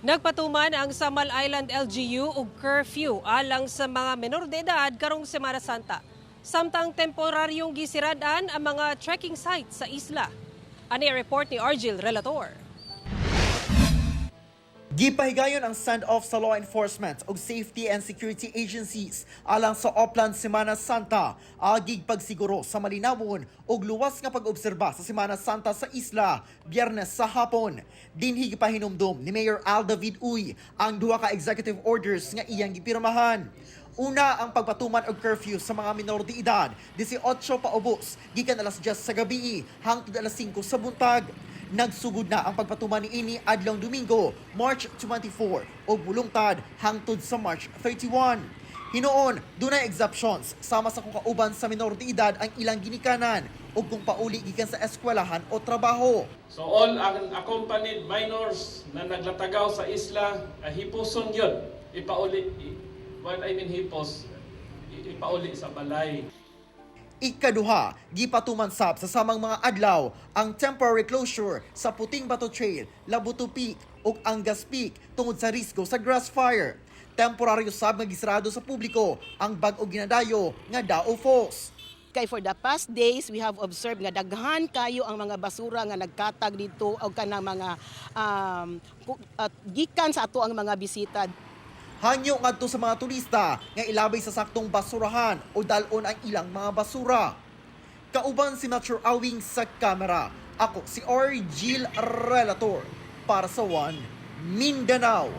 Nagpatuman ang Samal Island LGU og curfew alang sa mga menor de edad karong Semana Santa. Samtang temporaryong gisiradan ang mga trekking sites sa isla. Ani ang report ni Argil Relator. Gipahigayon ang send-off sa law enforcement ug safety and security agencies alang sa Oplan Semana Santa, agig pagsiguro sa malinawon ug luwas nga pag-obserba sa Semana Santa sa isla Biyernes sa hapon. Dinhi gipahinumdom ni Mayor Al David Uy ang duha ka executive orders nga iyang gipirmahan. Una ang pagpatuman og curfew sa mga minor de edad, 18 paubos gikan alas 10 sa gabi hangtod alas 5 sa buntag. Nagsugod na ang pagpatuman niini adlong Domingo, March 24 o bulungtad hangtod sa March 31. Hinoon, dunay exceptions sama sa kung kauban sa minor de edad ang ilang ginikanan o kung pauli gikan sa eskwelahan o trabaho. So all unaccompanied minors na naglatagaw sa isla, hipuson yun. Ipauli sa balay. Ikaduha, gipatuman sab sa samang mga adlaw ang temporary closure sa Puting Bato Trail, Labuto Peak ug Angas Peak tungod sa risgo sa grass fire. Temporaryo sab nga gisrado sa publiko ang bag-o ginadayo nga Dao Falls. Kay for the past days, we have observed nga daghan kayo ang mga basura nga nagkatag dito o kanang mga gikan sa ato ang mga bisita. Hangyo ngadto sa mga turista nga ilabay sa saktong basurahan o dalon ang ilang mga basura. Kauban si Metro Awing sa kamera. Ako si Argil Relator para sa One Mindanao.